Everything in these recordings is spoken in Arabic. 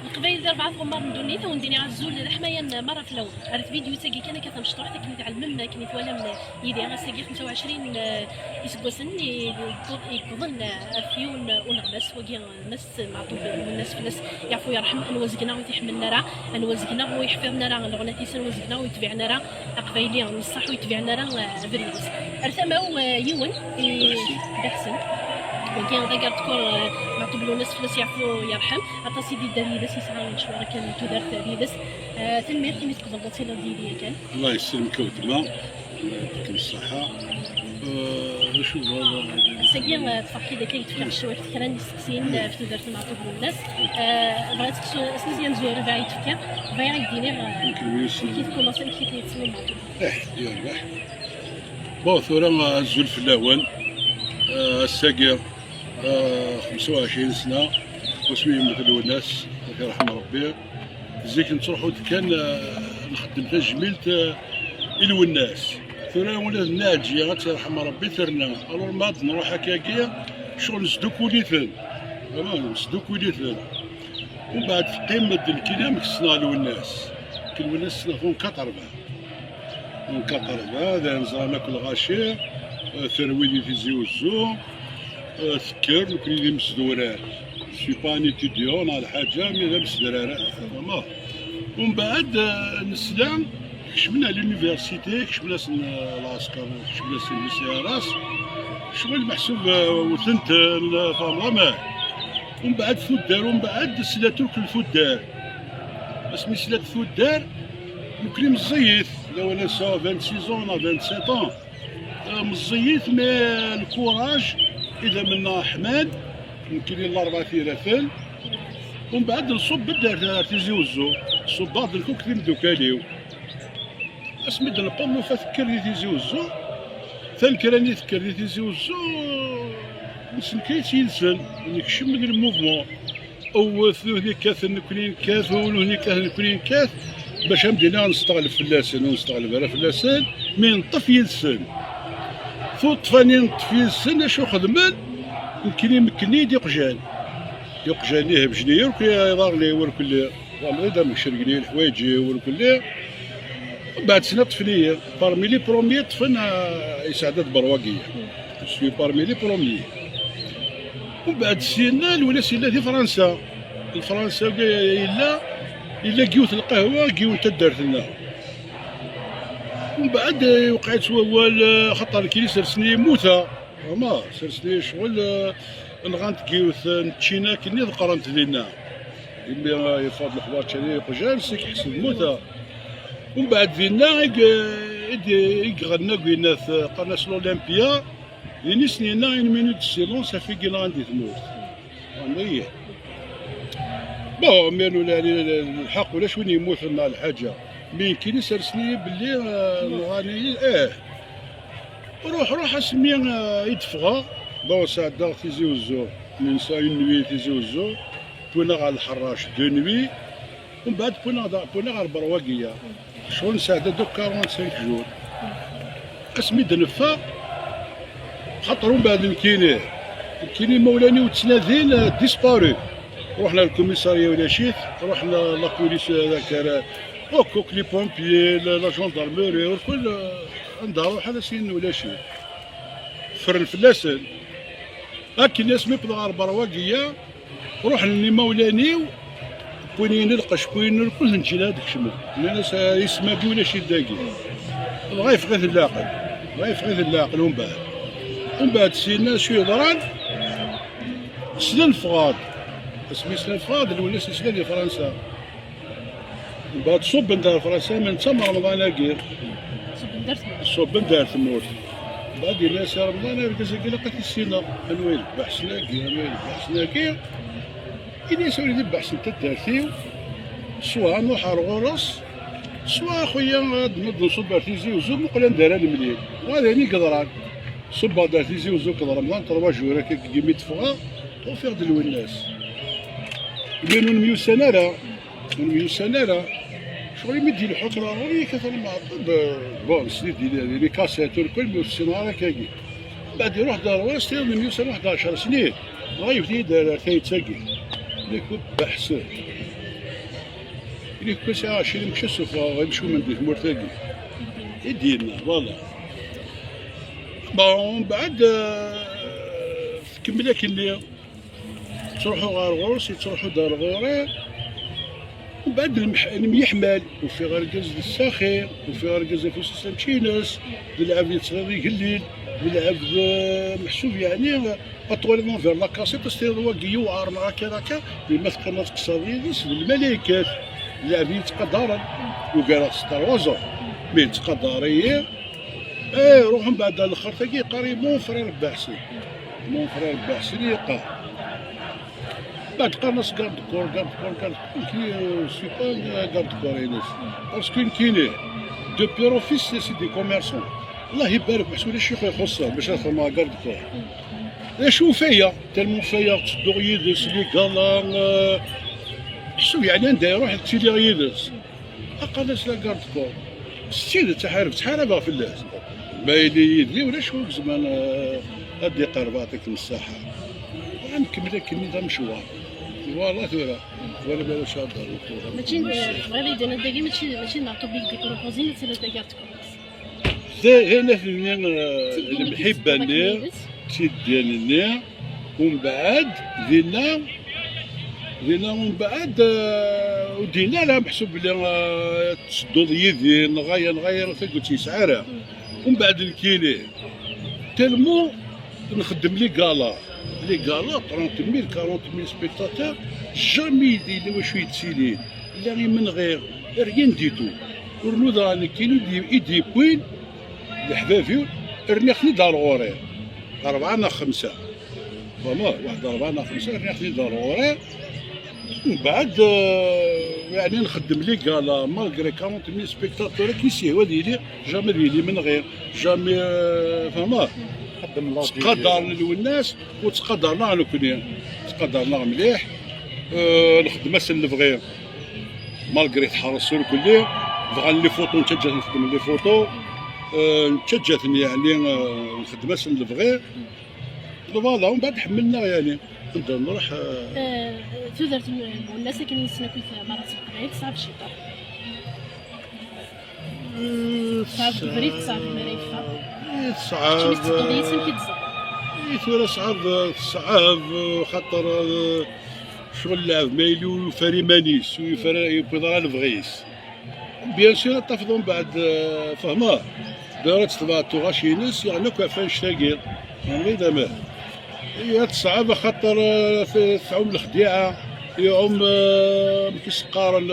القبائل ديال بعض غمار من دونيتا ونديني غزول الحمايه مره في الاول عرفت فيديو ساكي كان كتمشطور حتى كنت تعلم كنت ولا من يدي غساكي 25 يسقسن يقضن فيون ونغمس وكي المس معطوب الناس في الناس يعرفوا يرحم انوزقنا ويتحملنا راه انوزقنا ويحفظنا راه الغناتي سنوزقنا ويتبعنا راه قبايلي نصح ويتبعنا راه بريوس ارثماو يون بحسن وكي غدا تذكر معطوب له ناس فلوس يعرفوا يرحم عطا سيدي داري بس يسعى شويه كان تدار داري بس تنمير كيما تقدر تصير ديالي كان الله يسلمك وتما يعطيكم الصحة. شوف هذا ساكي تفكي داك يتفكر شويه كثر نسقسين في تدار معطوب له الناس بغيت سنزيان زوير باغي يتفكر باغي يديني يمكن كي تكون مصير كي تيتسمى معطوب يربح. بون ثورة الزول في الأول الساقية 25 سنة وسميهم مثل الناس الله يرحم ربي. زيك نروحو كان نخدم في جميلة الوناس ثورة ولا ناجية غترحم ربي ثرنا الور ما نروح هكاكيا شغل نسدوك وليثن نسدوك وليثن ومن بعد في قمة الكلام كسنا الوناس الوناس فون كطربة هذا نزرعنا كل غاشي ثرويدي في زيوزو تذكر نكون اللي مسدورات سي با ان ايتيديون على حاجه مي لا مسدرارات فهمت. ومن بعد نسلام كشمنا لونيفرسيتي كشمنا العسكر كشمنا السيارات شغل محسوب وثنت فهمت. ومن بعد فودار ومن بعد سلاتو كل فودار اسمي سلات فودار نكون مزيت لو انا 26 ولا 27 مزيت مي الكوراج اذا منا حماد يمكن لي الاربع ثلاثين ومن بعد نصب الدار تيزي وزو نصب بعض الكوك في مدوكاليو اسمد البامو فذكر لي تيزي وزو ثالكراني ذكر لي تيزي وزو نسنكيت يلسن نكشم من الموفمون او هني كاث نكرين كاث وهني كاث نكرين كاث باش مدينا نستغل فلاسن ونستغل برا فلاسن مي نطف يلسن فوت فاني نطف يلسن اشو خدمن يمكن يمكنني يقجان يقجانيه بجنيه وركل يضار لي وركل والله اذا مشرقني الحوايجي وركل ومن بعد سنه طفليه بارمي لي بروميي طفن اسعادات برواقيه سوي بارمي لي بروميي. ومن بعد سينا الولا سينا في فرنسا الفرنسا الا كيوت القهوه كيوت الدارتنا. ومن بعد وقعت هو خطر كي سرسني موثا ما سرسني شغل نغانت كيوت تشينا كني قرنت لينا يما يفاض الحوار تاني قجال سيك حسن موثا. ومن بعد فينا يغنى قلنا قناة الأولمبيا يعني سنينا اون مينوت سيلونس في كي غاندي تموت هي بون مانو الحق ولا شوين يموت لنا الحاجه مين كي يسرسني باللي نغاني روح اسمي يدفغا بون ساعه تيزي وزو من ساعه نوي تيزي وزو بونا على الحراش دو نوي ومن بعد بونا على البرواقيه شغل ساعه دوك 45 جور اسمي دنفا خاطر من بعد الكيني مولاني وتسنادين ديسبارو رحنا للكوميساريه ولا شيت رحنا لا بوليس هذاك هكوك لي بومبيي لا جوندارموري والكل عندها روحها سين ولا شيت فر الفلاسن هاكي الناس ميبدا على البرواقيه رحنا لمولاني بوينين القشبوين الكل نجي لهاديك شمال الناس يسمى بي ولا شيت داكي غايف غير اللاقل ومن بعد سينا شويه ضران سلان فغاد اسمي سلان فغاد اللي ولا سلان ديال فرنسا. من بعد صوب ندار فرنسا من تما رمضان كير صوب ندار تموت بعد الناس رمضان كازاكي لقيت السينا الويل بحسنا كير كي يسولي دي بحسن تدارتيو سوا نروح غورس سوا خويا نوض نصب ارتيزي وزوج مقلان داراني مليح وهذا يعني قدران صب دارتيزي وزوج قدر رمضان 3 جور هكاك كيمي تفغا وفيغ د الوناس بينو 100 سنه راه شغل يمدي الحكرة ولي كثر معطب بون سنيت لي كاسيت والكل مي السينما هكاكي بعد يروح دار واسطي من 100 سنه 11 سنين غايب دار ثايت ساكي ليك بحسن اللي كل ساعه شي مكشف غيمشيو من ديك مرتقي يدينا فوالا. بون بعد كمل اللي تروحوا غارغورس تروحوا دار غوري، ومن بعد الميحمل وفي غرقز الساخي وفي غرقز في سيستم تشينس يلعب يتصغر يقلل يلعب محسوب يعني اطول فير لا كاسيت ستيروا كيو عارنا هكا لما تقنط كساديس الملائكات يلعب يتقدر وقال ستار وزر مي تقدريه روح من بعد الاخر تاكي قريب مون فرير بحسي مون فرير بحسي يقع بعد قنص كارد كور كي سي با كارد كورينس باسكو كاينه دو بيروفيس سي دي كوميرسون الله يبارك محسوب الشيخ يخصه باش يدخل مع كارد كور شوف فيا تالمون فيا تصدق يدس لي كالا حسب يعني عنده يروح تسيلي يدس قنص لا كارد كور ستيل تحارب في الله ما يدي ولا شوف زمان هادي قرباتك المساحه نكمل لك النظام شوار والله ثورة ولا بلا شاطر ماشي بغا يدير داكي ماشي نعطو بيك ديك بروبوزين سي لا كارت هنا في المحبة لنا تيدينا ومن بعد دينا ومن بعد ودينا لها محسوب بلي تسدو يدي نغير قلت يسعرها ومن بعد الكيلي تلمو نخدم لي كالا 30,000 40,000 سبيكتاتور جامي يدير واش يتسيلين لا غير من غير ريان ديتو ورنود راني كاين يدي بوين الحبافيو رنيخني دار غوري 4 5 فما واحد 4 5 رنيخني دار غوري ومن بعد يعني نخدم لي كالا مالغري 40,000 سبيكتاتور كيسيهوا ديالي جامي ديالي من غير جامي فما تقدر الناس وتقدرنا انا كوني تقدرنا مليح الخدمه سلف مالغري تحرصوا الكل بغا لي فوتو انت جات نخدم لي فوتو انت جاتني يعني الخدمه سلف فوالا ومن بعد حملنا يعني نبدا نروح تقدر الناس اللي كانوا يسناكوا في مراسم القرايه صعب شي صعب البريد صعب المريفه صعب ثورة صعب خاطر شغل لعب مايلو يفاري مانيس ويبيضرا الفغيس بيان سور تفضل من بعد فهمه دارت تبع غاشينس يعني كافان شتاقير يعني دابا هي تصعب خاطر تعوم الخديعه يعوم كيسقار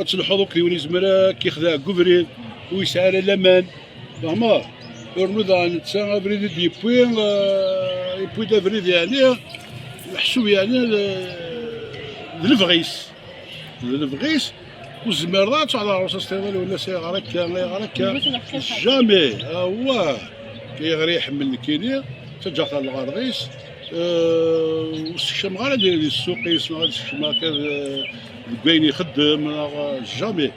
تلحظو كيولي زمرا كيخدع كوفريد ويسعى الامان فهمه ورنوضا نتسا بريد يبوي دافريد يعني محسوب يعني الفغيس والزمرات على روس استغلال ولا سي غركا جامي هو كيغري يحمل الكينير تجات على الغرغيس والشم غير ديال السوق يسمع الشم كان باين يخدم جامي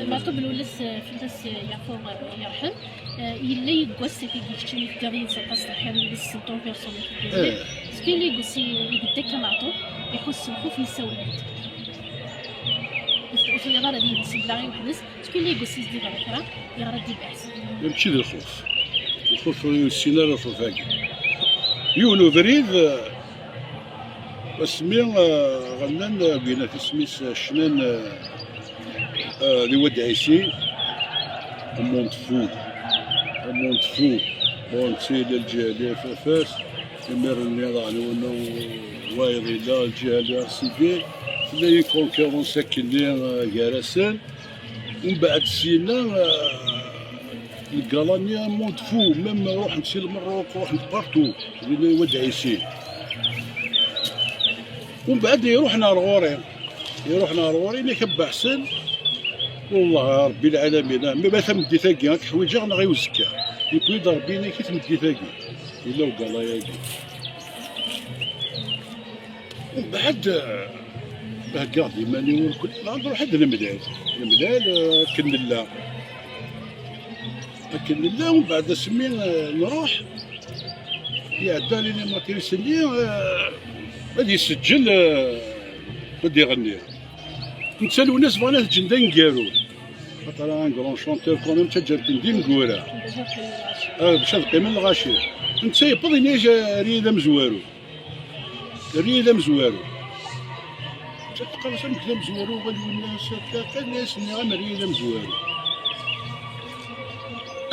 معطوب الولس فلتس يعفو يرحم يلا يقوس في كيشتري في كارين سقاس الحال بس طون بيرسونيل سكي اللي يقوس يقدك معطوب يحس الخوف يساوي في اللي غير ديال السبلاغي وحدث سكي اللي يقوس يزيد على كرا يغرد دي بحث ماشي ديال الخوف السيناريو الخوفاكي يونو فريد اسمي غنان بينا في سميس شنان اللي ود عيسي ومونتفو بونتي للجهه فاس يمر النظام ونو وايري لا الجهه اللي سيدي اللي كونكورون ساكنين كراسان ومن بعد سينا الكالانيا مونتفو ميم نروح نمشي للمروك نروح بارتو اللي ود عيسي ومن بعد يروحنا لغوري اللي كبا حسن والله ربي العالمين مي باه تمدي ثاقي هاك حوايج انا غيوزكا يكون يضرب بينا كي تمدي ثاقي الا وقال ياكي ومن بعد باه كاع ماني والكل نروح عند المدال كنلا ومن بعد سمي نروح يعدى لي ما تيرسلني غادي يسجل بدا يغني. نتسالوا الناس بغينا الجندا نقالو خاطر ان كرون شونتور كوميم تجربت ندير نقولها باش القيمه الغاشي. انت يبغي نيجا ريدا مزوارو ريدا مزوارو تلقى سمك كلام مزوارو غادي الناس تلقى الناس اللي غير ريدا مزوارو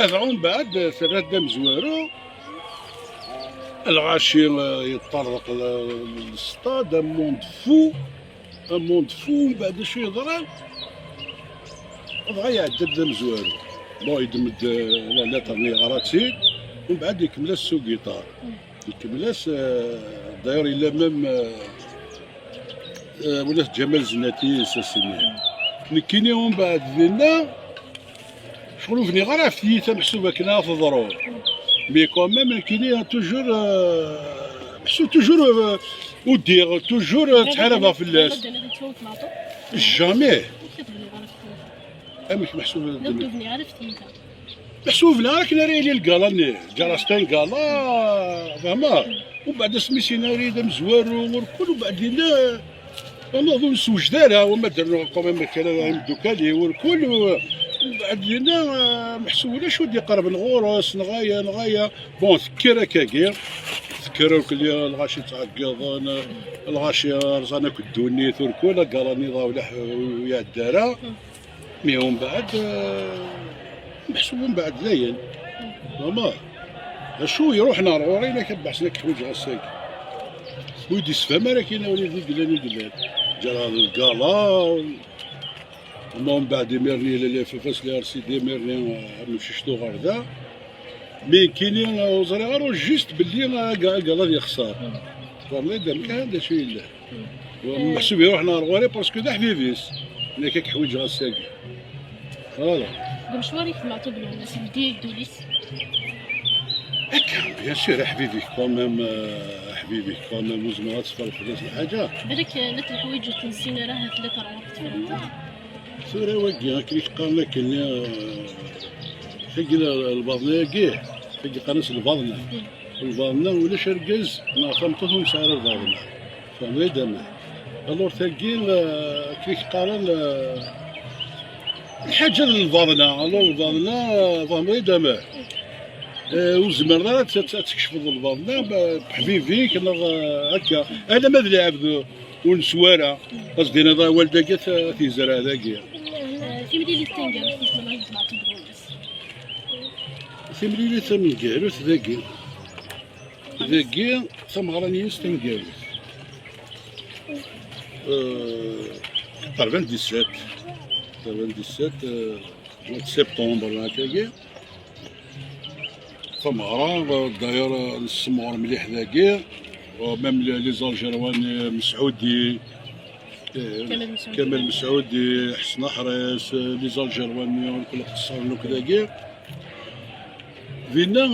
أذعون بعد ثلاثة مزوارو الغاشي يتطرق للسطاد موند فو من بعد شو يضرب بغا يعدد مزوارو بون يدمد لا ترني غراتي ومن بعد يكمل السوق جيتار يكمل داير إلا ميم ولات جمال زناتي ساسيني نكيني ومن بعد دينا شغلو فني غير عفتي محسوبة كنا في الضرور مي كوميم كيني توجور محسوب توجور ودير توجور تحاربها في اللاس جامي مش محسوب محسوب لنا راك ناري لي الكالاني جراستين كالا فهمها وبعد سميتي ريدا مزوارو والكل وبعدين نظن سوجدارها وما درنا كوميم كلام دوكالي والكل وبعدين محسوب شو دي قرب الغورس نغايه بون ذكر كاكير ذكروا كلي الغاشي تعقض الغاشي رزانا كدوني ثركولا قالني ضاولح ويا الدارا مي ومن بعد محسوب من بعد زين ماما شو يروح نار ورينا كبحسنا كحوج غساك ويدي سفما راه كاين وليدي قلاني قلان جرى الكالا ومن بعد يمرني لا فاس لي ارسي ديمرني مشيتو غردا مي كاينين وزري غير جيست باللي كالا يخسر والله دام كان هذا شي لا محسوب يروح نار وري باسكو دا حبيبيس انا كيك حويج غساك فوالا بمشوارك مع طب الناس ديال دوليس هكا بيان سور حبيبي كوميم حبيبي كوميم وزمرات تفرق في الحاجه بالك نت الحوايج تنسينا راها ثلاثة وقت فهمت سوري وكي كيف قال لك اللي حق الباطنيه كيه حق قناص الباطنه ولا شرقز ناخمتهم سعر الباطنه فهمت دابا الور ثقيل كيف قال الحاجه الباطنه الباطنه فهمت دابا وزمرات تكشف الباطنه بحبيبي كنا هكا انا ما ادري عبدو ونسواره قصدي انا والدك في زرع ذاكيا في مدينة تنقل في اسم مع طب الناس في مدينة تنقالوس ذاكيا ثمغرانيين تنقالوس تقريبا 17 سبتمبر هكاكيا ثمغران داير السمغر مليح ذاكيا ومام لي زالجيروان مسعودي كمال مسعودي حسن حريس لي زالجيرواني والكل اختصار وكذا كاع فينا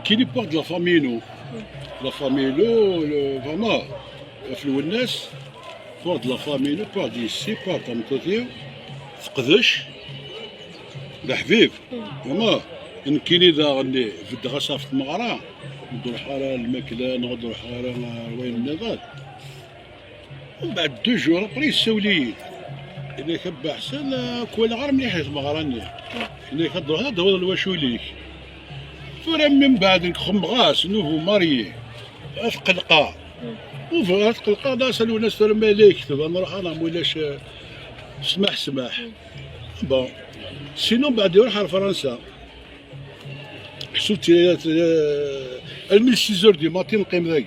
كاين بارت لا فاميلو فما في الوناس بارت لا فاميلو بارت يسي بارت امتوثيو تقدش لحبيب فما كاين اذا غني في الدغاسه في المغرى ندور حاره الماكله نغدر حاره وين النضال ومن بعد 2 جور ابري يساولي الا كبا احسن كوالا غير مليح المغراني الا كدور هذا دور الواشوليك فرا من بعد نخم غاس نوفو ماريي اتقلقا وفي اتقلقا دا سالو ناس ما لا يكتب نروح انا مولاش سماح بون سينو بعد يروح لفرنسا حسوت المي 6 دي ماتين نقيم ذاك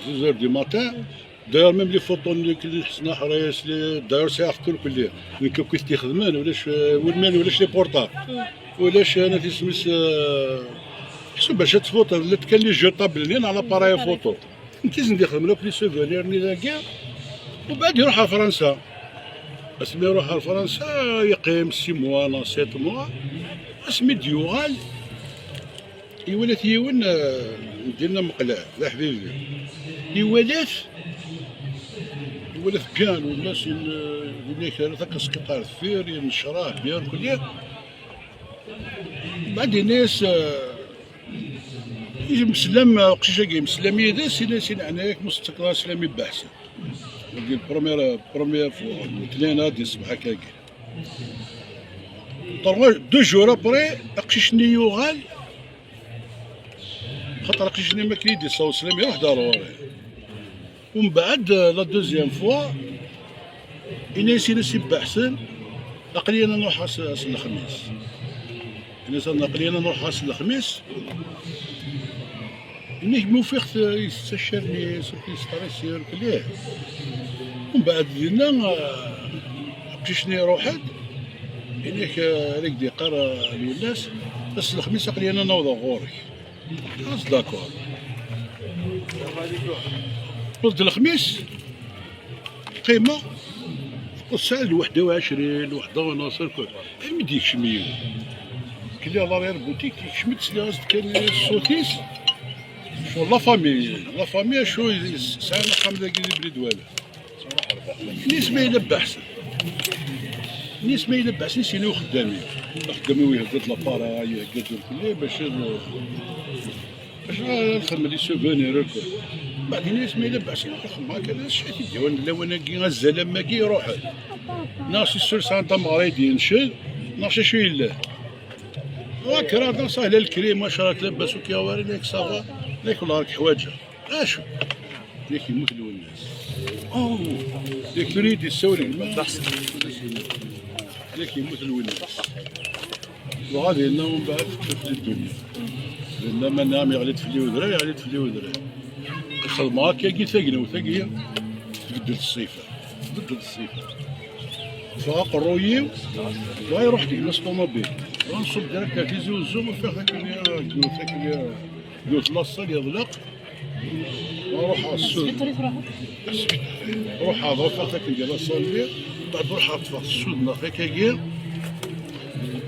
6 دي ماتين داير ميم لي فوطو اللي حسنا حرايس داير سيعرف كل كيف تيخدمان ولاش ولاش لي بورطاب ولاش انا تسمس حسب باش تفوت اللي كان لي جوطابل لين على باراي فوطو كيز ندخل لك لي سوفونير ني ذاك وبعد يروح على فرنسا اسمي يروح على فرنسا يقيم 6 موا لا 7 موا اسمي ديوغال يولات يون ديالنا مقلع يا حبيبي يولات كان والناس اللي كانوا ذاك السكطار الثير ينشراه بيان كليه بعد الناس مسلم قشيشه كي مسلم يدا سين عناك مستقرا سلامي بحسن ديال بروميير فوا مثلنا ديال الصباح هكاك دو جور ابري قشيشني يوغال خاطر قشيشني ما كيدي صاو سلامي واحد ضروري ومن بعد لا دوزيام فوا إنا سينا سي بحسن أقلينا نروح راس الخميس إنا صرنا أقلينا نروح راس الخميس إني موفقت يستشيرني سوكي ستريسير كليه ومن بعد ديالنا قشيشني روحت إنك ريك دي قرا الناس بس الخميس أقلينا نوض غوري خلاص داكور قلت الخميس قيمة الساعة 21 وحدة ونص الكل ما ديكش مية كلي الله غير بوتيك شمت سلاس كان السوتيس شو لا فامي شو ساعة خمسة كيلو بريد ولا نيس ما يلبى أحسن نيس ما يلبى أحسن سينو خدامي ويهدد لابارا يهدد الكل باش نخدم لي سوفونير الكل بعدين ناس ما يلبى أحسن نخدم هكا ناس شحال يديروا لو انا كي غزال ما كي يروح ناس السور سانتا مغريدي نشد ناس شو يلا راك راه ساهله الكريم واش راك لاباس وكي واري ليك صافا ليك ولا راك حوايجه اشو ليك يمثلوا الناس ليك تريد يسولك ما ليك يمثلوا الناس وغادي لنا ومن بعد في الدنيا لان ما نام يغلط في اللي ودرا يغلط في اللي ودرا الخدمه هكا كي ثقنا وثقيه ضد الصيفه فقرويو لا يروح لي نص طوموبيل ونصب ديريكت في زوزو وفي هذاك اللي قلت لاصل يضلق وروح على السود روح هذا في هذاك اللي لاصل بعد روح على السود ناخيك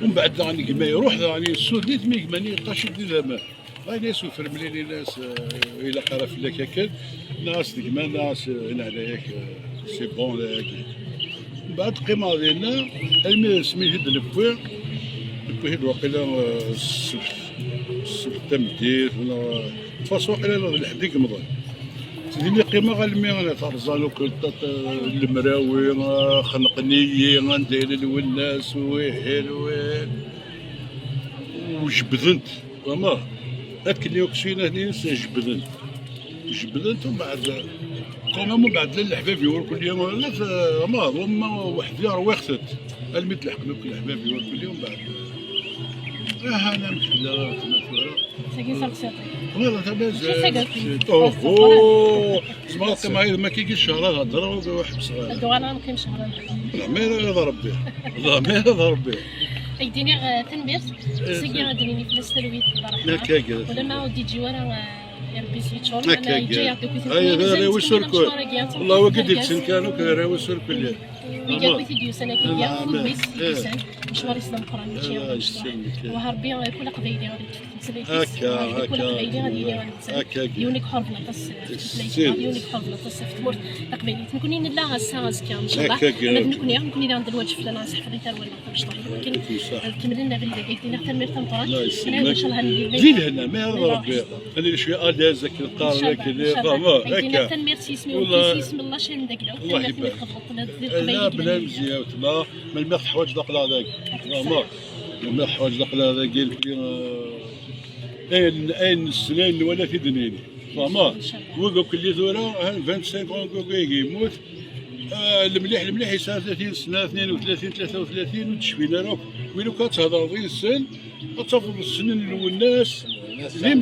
ومن بعد يعني كما يروح يعني السود نيت ميك ماني قاشي ديال ما هاي ناس وفرمليني ناس الى قرف لك هكا ناس كما ناس هنا عليك سي بون هكا بعد قيمة ديالنا المي سميتو البوي هاد واقيلا السبت تمديت ولا فاس واقيلا الحديق مضى سيدي لي قيمة غالمي انا طرزان وكلطات المراوي خنقنيي غندير الوناس ويحيل وجبدنت فما هاك اللي وكسينا هني جبدنت ومن بعد كنا من بعد الحباب يور كل يوم لا ما هما واحد يار وقتت الميت لحقنا كل الحباب يور كل يوم بعد انا مشكله ساكي صار ساطي والله تبع زعما ما كيجيش شهر هضره واحد صغير الدوغانا ما كاينش شهر لا ما يضرب به والله ما يضرب به يديني تنبير ساكي غاديني في الاستلويت البارح ولا ما ودي تجي ورا يربي سيتشور انا جاي يعطيك راهو سوركل والله وقد يتسن كانوا راهو سوركل يجاوب فيديو سنه كيا بيس يسان مشوار يسلم قران ماشي وهربي كل قبيله غادي هكا كل قبيله غادي يونيك حرب نقص يونيك حرب نقص في تمر قبيله نكونين لا الساز كان ان شاء الله نكون عند الوجه فلان صح ريتار ولا باش ولكن كمل لنا باللي قلت لنا حتى المير تنطران انا ان شاء الله زيد هنا ما ربي خلي شويه اليازك القاره كذا فما هكا حتى المير سيسمي اسم الله شان داكلو لا بلا مزيان لا ما الماء حوايج داقلا هذاك ما الماء حوايج داقلا هذاك قال لي اين السنين ولا في دنيني فما وقف كل ثوره 25 كون يموت المليح يسال 30 سنه 32 33 وتشفينا روك وين كتهضر غير السن تصفر السنين والناس ذي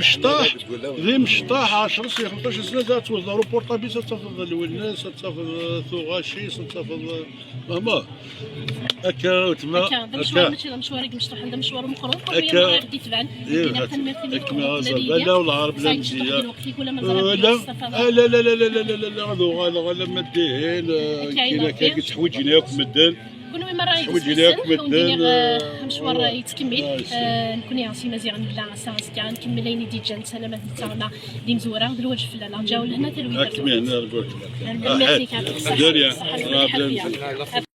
مشطاح 10 سنين 15 سنه زاد توصل بورطابيس تصفر الناس تصفر ثوغاشي تصفر مهما هكا تما هكا مشوار مشطوح عنده مشوار مقروب هكا غادي تبان لا والعرب لا مزيان لا لا لا لا لا لا لا ما ديهين كاين تحويجينا ياك مدن كونوا مرة يتسن مشوار يتكمل نكون عاصي مزيان لا ساس كان نكملين دي جان سلامات تاعنا دي مزوره بالوجه فلان جاو لهنا تلوي هنا نقول لك